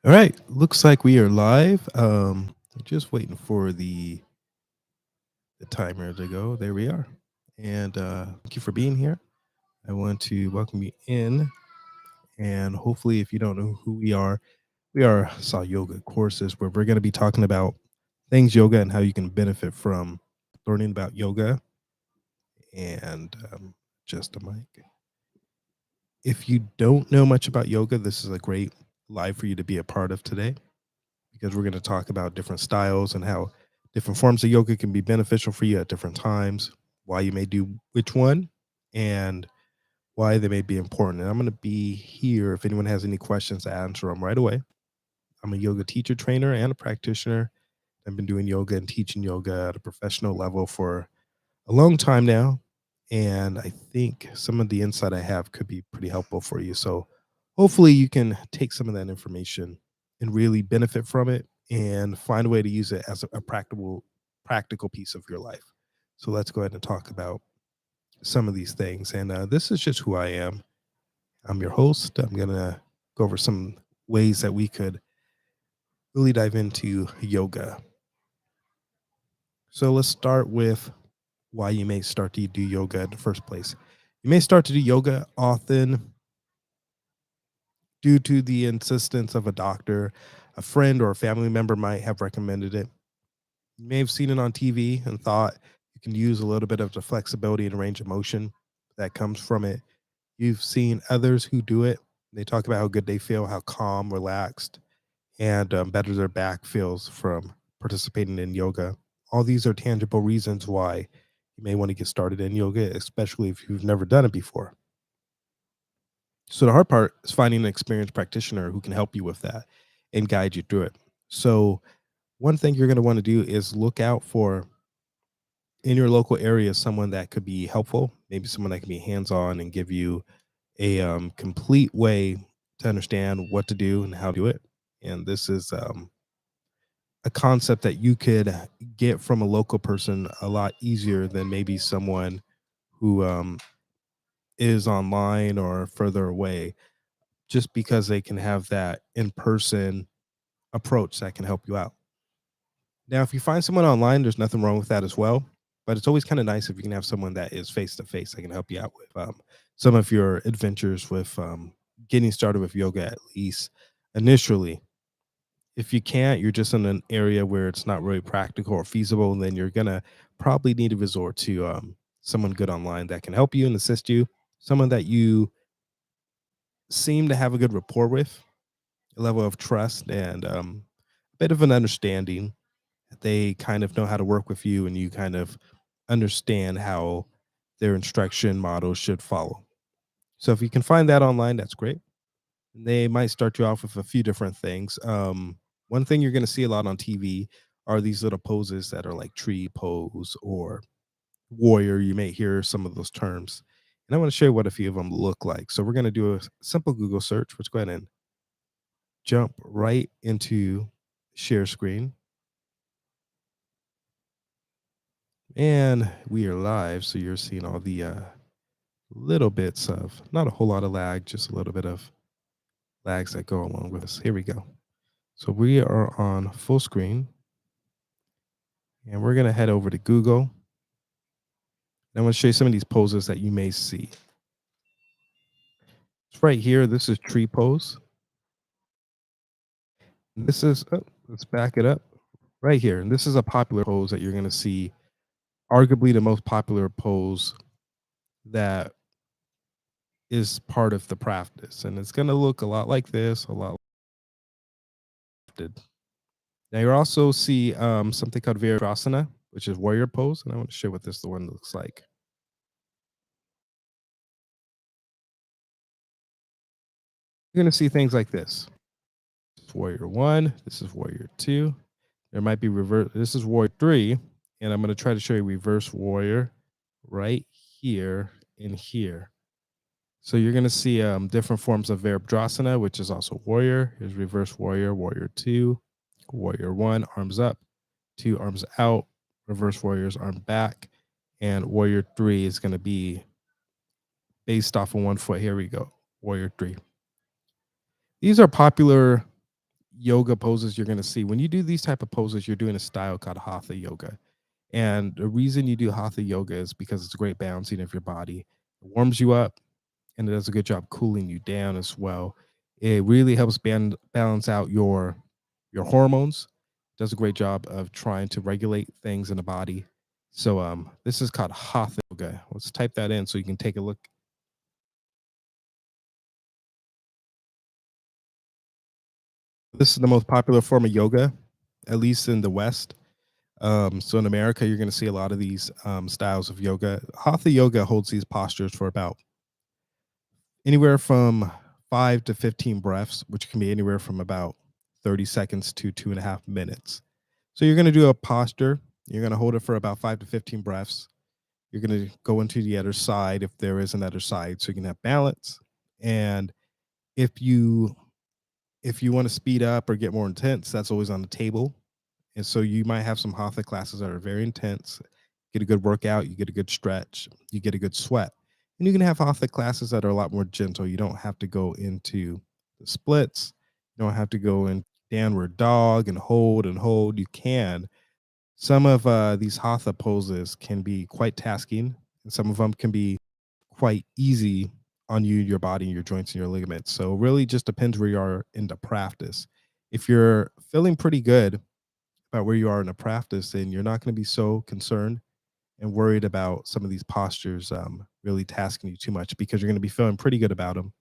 All right, looks like we are live. Just waiting for the timer to go. There we are. And thank you for being here. I want to welcome you in. And hopefully, if you don't know who we are Saw Yoga courses where we're going to be talking about things yoga and how you can benefit from learning about yoga. And just a mic. If you don't know much about yoga, this is a great live for you to be a part of today because we're going to talk about different styles and how different forms of yoga can be beneficial for you at different times, why you may do which one, and why they may be important. And I'm going to be here if anyone has any questions to answer them right away. I'm a yoga teacher, trainer, and a practitioner. I've been doing yoga and teaching yoga at a professional level for a long time now. And I think some of the insight I have could be pretty helpful for you. So hopefully you can take some of that information and really benefit from it and find a way to use it as a practical piece of your life. So let's go ahead and talk about some of these things. And this is just who I am. I'm your host. I'm going to go over some ways that we could really dive into yoga. So let's start with why you may start to do yoga in the first place. You may start to do yoga often due to the insistence of a doctor. A friend or a family member might have recommended it. You may have seen it on TV and thought you can use a little bit of the flexibility and range of motion that comes from it. You've seen others who do it. They talk about how good they feel, how calm, relaxed, and better their back feels from participating in yoga. All these are tangible reasons why you may want to get started in yoga, especially if you've never done it before. So, the hard part is finding an experienced practitioner who can help you with that and guide you through it. So, one thing you're going to want to do is look out for in your local area someone that could be helpful, maybe someone that can be hands on and give you a complete way to understand what to do and how to do it. And this is a concept that you could get from a local person a lot easier than maybe someone who is online or further away, just because they can have that in person approach that can help you out. Now, if you find someone online, there's nothing wrong with that as well. But it's always kind of nice if you can have someone that is face to face that can help you out with some of your adventures with getting started with yoga, at least initially. If you can't, you're just in an area where it's not really practical or feasible, then you're gonna probably need to resort to someone good online that can help you and assist you, someone that you seem to have a good rapport with, a level of trust, and a bit of an understanding. They kind of know how to work with you, and you kind of understand how their instruction model should follow. So if you can find that online, that's great. They might start you off with a few different things. One thing you're going to see a lot on TV are these little poses that are like tree pose or warrior. You may hear some of those terms. And I want to share what a few of them look like. So we're going to do a simple Google search. Let's go ahead and jump right into share screen. And we are live. So you're seeing all the little bits of, not a whole lot of lag, just a little bit of lags that go along with us. Here we go. So we are on full screen and we're going to head over to Google. And I'm going to show you some of these poses that you may see. It's right here. This is tree pose. This is, oh, let's back it up right here. And this is a popular pose that you're going to see, arguably the most popular pose that is part of the practice. And it's going to look a lot like this, a lot like this. Now you also see something called Virasana, which is warrior pose. And I want to show what this the one looks like. You're going to see things like this. This is warrior one. This is warrior two. There might be reverse. This is warrior three. And I'm going to try to show you reverse warrior right here and here. So you're going to see different forms of Virabhadrasana, which is also warrior. Here's reverse warrior, warrior two, warrior one, arms up, two arms out, reverse warriors, arm back, and warrior three is going to be based off of one foot. Here we go, warrior three. These are popular yoga poses you're going to see when you do these type of poses, you're doing a style called hatha yoga. And the reason you do hatha yoga is because it's a great balancing of your body. It warms you up and it does a good job cooling you down as well. It really helps balance out your hormones. Does a great job of trying to regulate things in the body. So this is called hatha yoga. Let's type that in so you can take a look. This is the most popular form of yoga, at least in the West. So in America, you're going to see a lot of these styles of yoga. Hatha yoga holds these postures for about anywhere from 5 to 15 breaths, which can be anywhere from about 30 seconds to 2.5 minutes. So you're going to do a posture. You're going to hold it for about 5 to 15 breaths. You're going to go into the other side if there is another side, so you can have balance. And if you if you want to speed up or get more intense, that's always on the table. And so you might have some hatha classes that are very intense. Get a good workout, you get a good stretch, you get a good sweat. And you can have hatha classes that are a lot more gentle. You don't have to go into the splits. You don't have to go in downward dog and hold and hold. You can. Some of these hatha poses can be quite tasking, and some of them can be quite easy on you, your body, your joints, and your ligaments. So it really just depends where you are in the practice. If you're feeling pretty good about where you are in the practice, then you're not going to be so concerned and worried about some of these postures really tasking you too much because you're going to be feeling pretty good about them,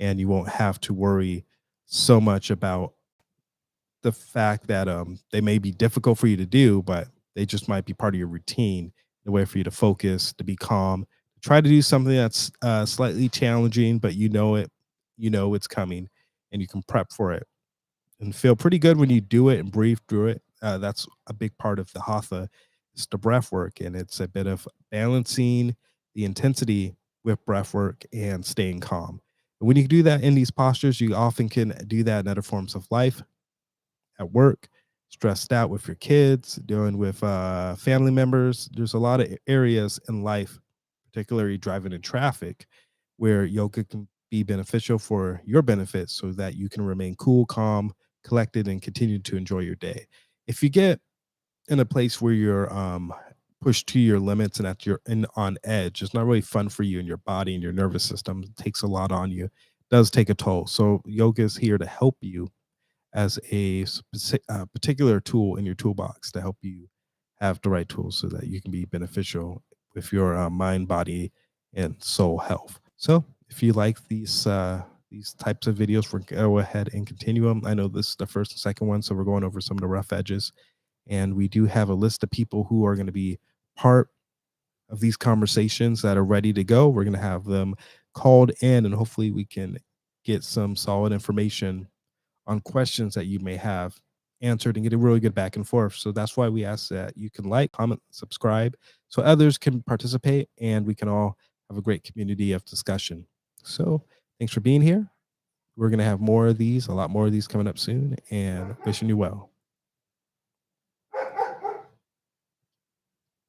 and you won't have to worry so much about the fact that they may be difficult for you to do, but they just might be part of your routine, a way for you to focus, to be calm, try to do something that's slightly challenging, but you know it's coming, and you can prep for it and feel pretty good when you do it and breathe through it. That's a big part of the hatha. It's the breath work, and it's a bit of balancing the intensity with breath work and staying calm. And when you do that in these postures, you often can do that in other forms of life, at work, stressed out with your kids, dealing with family members. There's a lot of areas in life, particularly driving in traffic, where yoga can be beneficial for your benefit so that you can remain cool, calm, collected, and continue to enjoy your day. If you get in a place where you're pushed to your limits and at your and on edge, it's not really fun for you and your body and your nervous system. It takes a lot on you. It does take a toll. So yoga is here to help you as a particular tool in your toolbox to help you have the right tools so that you can be beneficial with your mind, body, and soul health. So, if you like these types of videos, we're go ahead and continue them. I know this is the first and second one, so we're going over some of the rough edges, and we do have a list of people who are going to be part of these conversations that are ready to go. We're going to have them called in, and hopefully, we can get some solid information on questions that you may have answered and get a really good back and forth. So that's why we ask that you can like, comment, subscribe so others can participate and we can all have a great community of discussion. So thanks for being here. We're going to have more of these, a lot more of these coming up soon, and wishing you well.